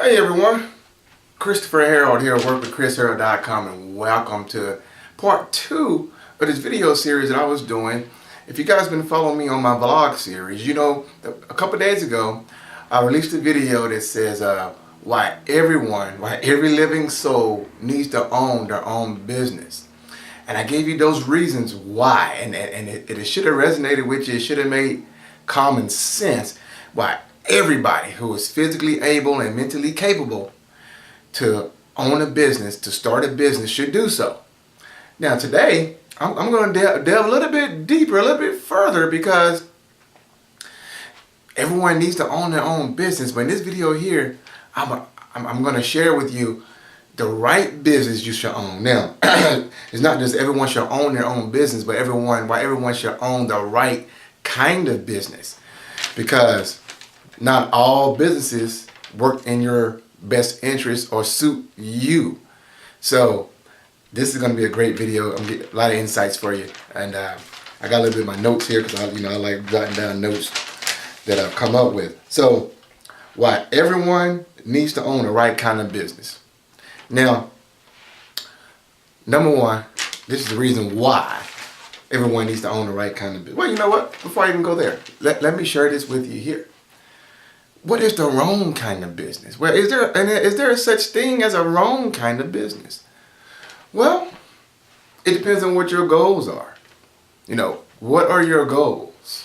Hey everyone, Christopher Harold here, work with ChrisHarold.com, and welcome to part 2 of this video series that I was doing. If you guys been following me on my vlog series, you know a couple days ago I released a video that says why every living soul needs to own their own business. And I gave you those reasons why, and it should have resonated with you. It should have made common sense why everybody who is physically able and mentally capable to own a business, to start a business, should do so. Now today, I'm going to delve a little bit deeper, a little bit further, because everyone needs to own their own business. But in this video here, I'm going to share with you the right business you should own. Now, it's not just everyone should own their own business, but why everyone should own the right kind of business. Because not all businesses work in your best interest or suit you. So this is going to be a great video. I'm going to get a lot of insights for you. And I got a little bit of my notes here because I like jotting down notes that I've come up with. So why everyone needs to own the right kind of business. Now, number one, this is the reason why everyone needs to own the right kind of business. Well, you know what? Before I even go there, let me share this with you here. What is the wrong kind of business? Well, is there a such thing as a wrong kind of business? Well, it depends on what your goals are. You know, what are your goals?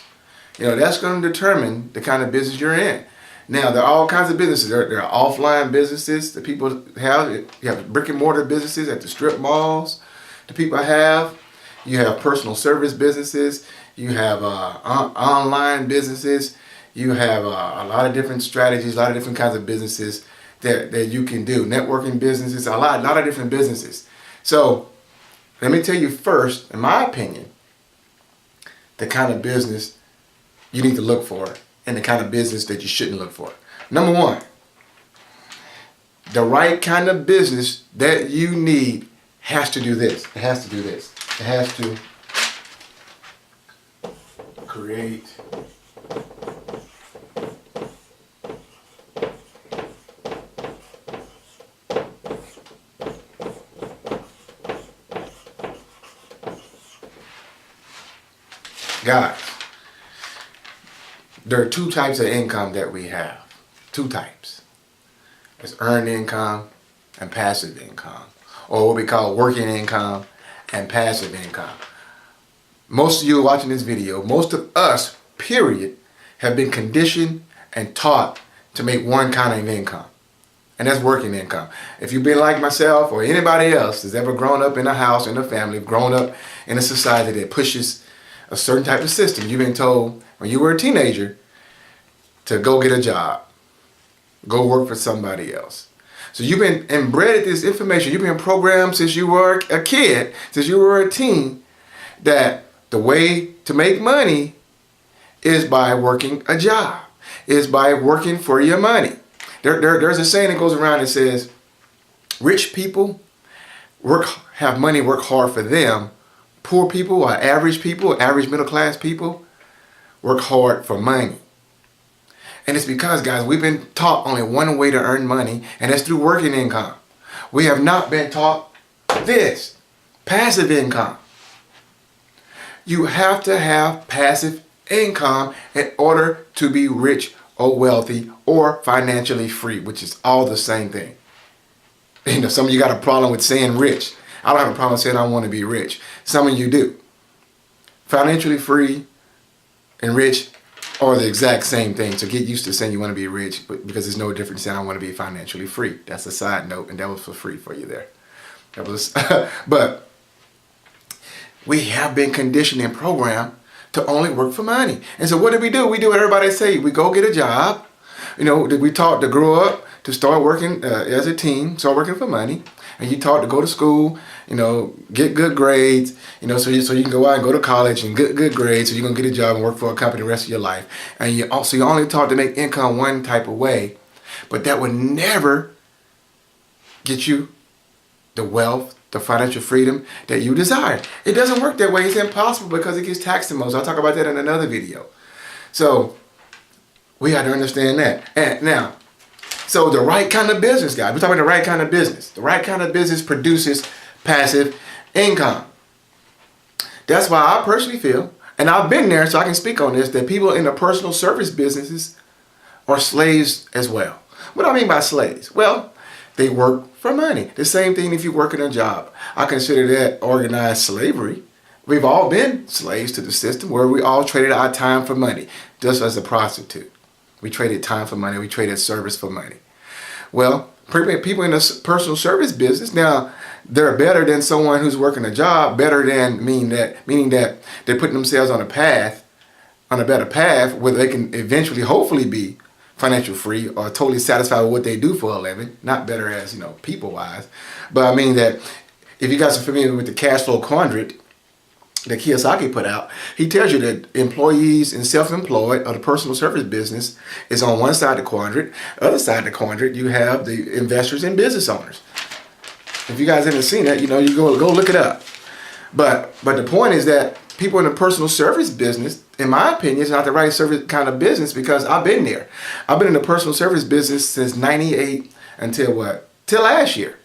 You know, that's going to determine the kind of business you're in. Now, there are all kinds of businesses. There are offline businesses that people have. You have brick and mortar businesses at the strip malls that people have. You have personal service businesses. You have online businesses. You have a lot of different strategies, a lot of different kinds of businesses that you can do. Networking businesses, a lot of different businesses. So let me tell you first, in my opinion, the kind of business you need to look for and the kind of business that you shouldn't look for. Number one, the right kind of business that you need has to do this. It has to do this. It has to create guys, there are two types of income that we have. Two types. It's earned income and passive income, or what we call working income and passive income. Most of you watching this video, most of us, period, have been conditioned and taught to make one kind of income, and that's working income. If you've been like myself or anybody else that's ever grown up in a house, in a family, grown up in a society that pushes a certain type of system, you've been told when you were a teenager to go get a job, go work for somebody else. So you've been embedded this information. You've been programmed since you were a kid, since you were a teen, that the way to make money is by working a job, is by working for your money. There's a saying that goes around that says, rich people have money work hard for them. Poor people, or average people, average middle class people, work hard for money. And it's because, guys, we've been taught only one way to earn money, and that's through working income. We have not been taught this, passive income. You have to have passive income in order to be rich or wealthy or financially free, which is all the same thing. You know, some of you got a problem with saying rich. I don't have a problem saying I want to be rich. Some of you do. Financially free and rich are the exact same thing. So get used to saying you want to be rich, because there's no difference saying I want to be financially free. That's a side note, and that was for free for you there. That was, but we have been conditioned and programmed to only work for money. And so what do? We do what everybody say. We go get a job. You know, we taught to grow up, to start working as a teen, start working for money. And you taught to go to school, you know, get good grades, you know, so you can go out and go to college and get good grades, so you're going to get a job and work for a company the rest of your life. And you're only taught to make income one type of way, but that would never get you the wealth, the financial freedom that you desire. It doesn't work that way. It's impossible because it gets taxed the most. I'll talk about that in another video. So we got to understand that. And now, So the right kind of business, guys, we're talking about the right kind of business. The right kind of business produces passive income. That's why I personally feel, and I've been there so I can speak on this, that people in the personal service businesses are slaves as well. What do I mean by slaves? Well, they work for money. The same thing if you work in a job. I consider that organized slavery. We've all been slaves to the system where we all traded our time for money, just as a prostitute. We traded time for money. We traded service for money. Well, people in the personal service business, now, they're better than someone who's working a job, better than meaning that they're putting themselves on a better path where they can eventually, hopefully, be financial free or totally satisfied with what they do for a living. Not better as, people wise. But I mean that if you guys are familiar with the cash flow quadrant that Kiyosaki put out, he tells you that employees and self-employed or the personal service business is on one side of the quadrant. The other side of the quadrant, you have the investors and business owners. If you guys haven't seen that, you go look it up. But the point is that people in the personal service business, in my opinion, is not the right service kind of business because I've been there. I've been in the personal service business since '98 until what? Till last year.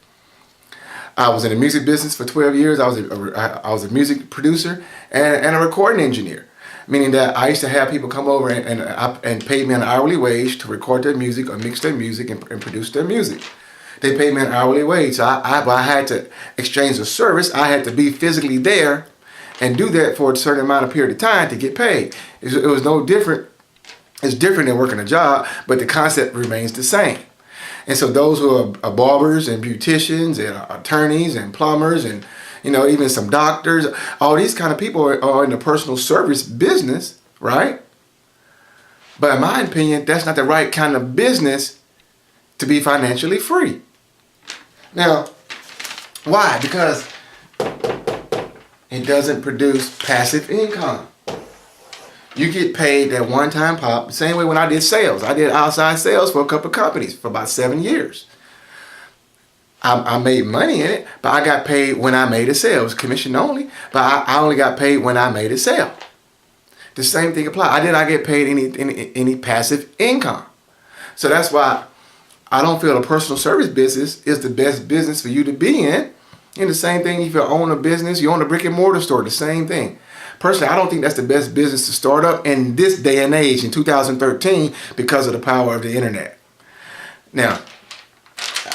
I was in the music business for 12 years. I was a music producer and a recording engineer, meaning that I used to have people come over and pay me an hourly wage to record their music or mix their music and produce their music. They paid me an hourly wage. So I had to exchange a service. I had to be physically there and do that for a certain amount of period of time to get paid. It was no different. It's different than working a job, but the concept remains the same. And so those who are barbers and beauticians and attorneys and plumbers and, even some doctors, all these kind of people are in the personal service business, right? But in my opinion, that's not the right kind of business to be financially free. Now, why? Because it doesn't produce passive income. You get paid that one-time pop, the same way when I did sales. I did outside sales for a couple of companies for about 7 years. I made money in it, but I got paid when I made a sale. It was commission only, but I only got paid when I made a sale. The same thing applies. I did not get paid any passive income. So that's why I don't feel a personal service business is the best business for you to be in. And the same thing if you own a business, you own a brick and mortar store, the same thing. Personally, I don't think that's the best business to start up in this day and age in 2013 because of the power of the internet. Now,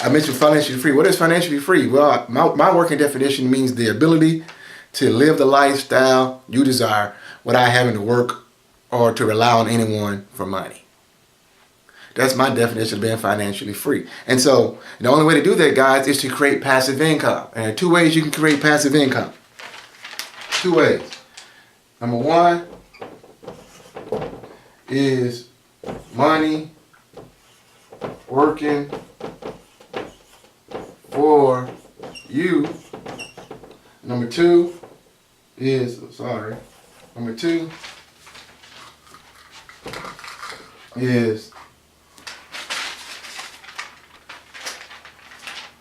I mentioned financially free. What is financially free? Well, my working definition means the ability to live the lifestyle you desire without having to work or to rely on anyone for money. That's my definition of being financially free. And so the only way to do that, guys, is to create passive income. And there are 2 ways you can create passive income. 2 ways. Number 1 is money working for you. Number 2 is, Number 2 is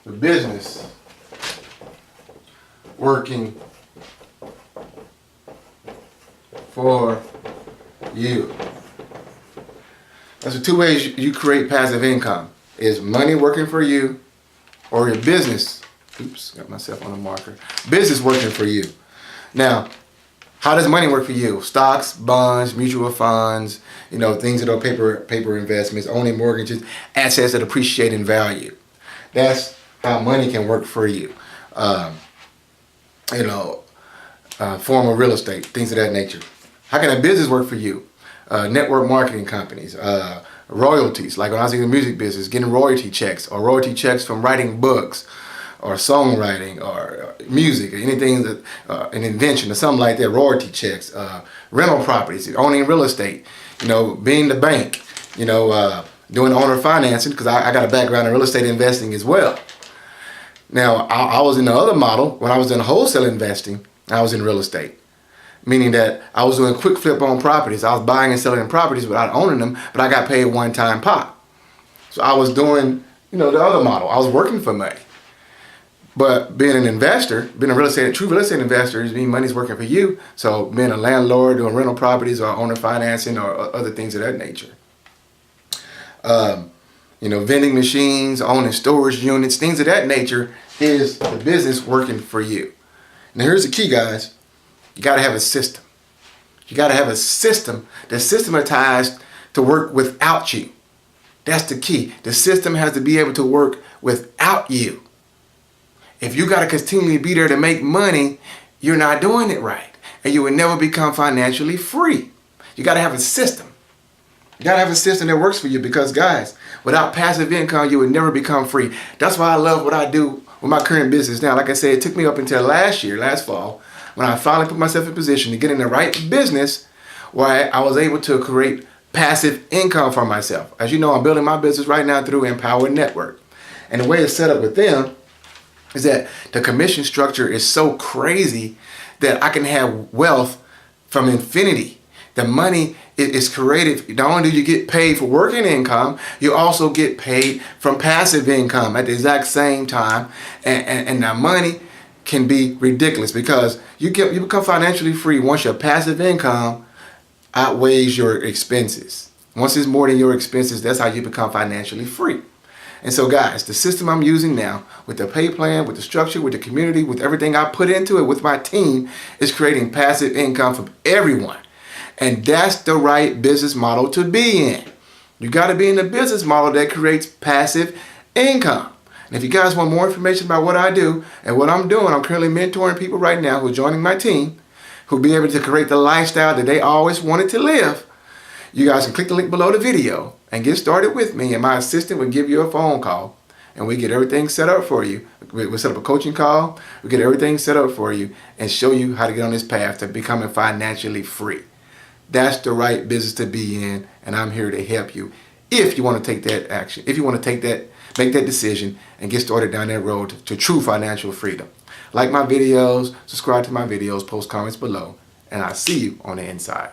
the business working for you. That's the 2 ways you create passive income. Is money working for you or your business. Oops, got myself on a marker. Business working for you. Now, how does money work for you? Stocks, bonds, mutual funds, things that are paper investments, owning mortgages, assets that appreciate in value. That's how money can work for you. Form of real estate, things of that nature. How can a business work for you? Network marketing companies, royalties, like when I was in the music business, getting royalty checks or royalty checks from writing books or songwriting or music or anything that an invention or something like that, royalty checks, rental properties, owning real estate, being the bank, doing owner financing, because I got a background in real estate investing as well. Now, I was in the other model. When I was in wholesale investing, I was in real estate, meaning that I was doing quick flip on properties. I was buying and selling properties without owning them, but I got paid one-time pop. So I was doing, the other model. I was working for money. But being an investor, being a true real estate investor is mean money's working for you. So being a landlord, doing rental properties or owner financing or other things of that nature. vending machines, owning storage units, things of that nature is the business working for you. Now here's the key, guys. You got to have a system. You got to have a system that's systematized to work without you. That's the key. The system has to be able to work without you. If you got to continually be there to make money, you're not doing it right. And you will never become financially free. You got to have a system. You got to have a system that works for you because, guys, without passive income, you would never become free. That's why I love what I do with my current business now. Like I said, it took me up until last fall, when I finally put myself in position to get in the right business where I was able to create passive income for myself. As you know, I'm building my business right now through Empower Network. And the way it's set up with them is that the commission structure is so crazy that I can have wealth from infinity. The money is created. Not only do you get paid for working income, you also get paid from passive income at the exact same time. And the money can be ridiculous because you become financially free once your passive income outweighs your expenses. Once it's more than your expenses, that's how you become financially free. And so, guys, the system I'm using now with the pay plan, with the structure, with the community, with everything I put into it with my team is creating passive income from everyone. And that's the right business model to be in. You got to be in a business model that creates passive income. And if you guys want more information about what I do and what I'm doing, I'm currently mentoring people right now who are joining my team who'll be able to create the lifestyle that they always wanted to live. You guys can click the link below the video and get started with me, and my assistant will give you a phone call and we get everything set up for you. We'll set up a coaching call, we get everything set up for you and show you how to get on this path to becoming financially free. That's the right business to be in, and I'm here to help you if you want to take that action, if you want to make that decision and get started down that road to true financial freedom. Like my videos, subscribe to my videos, post comments below, and I'll see you on the inside.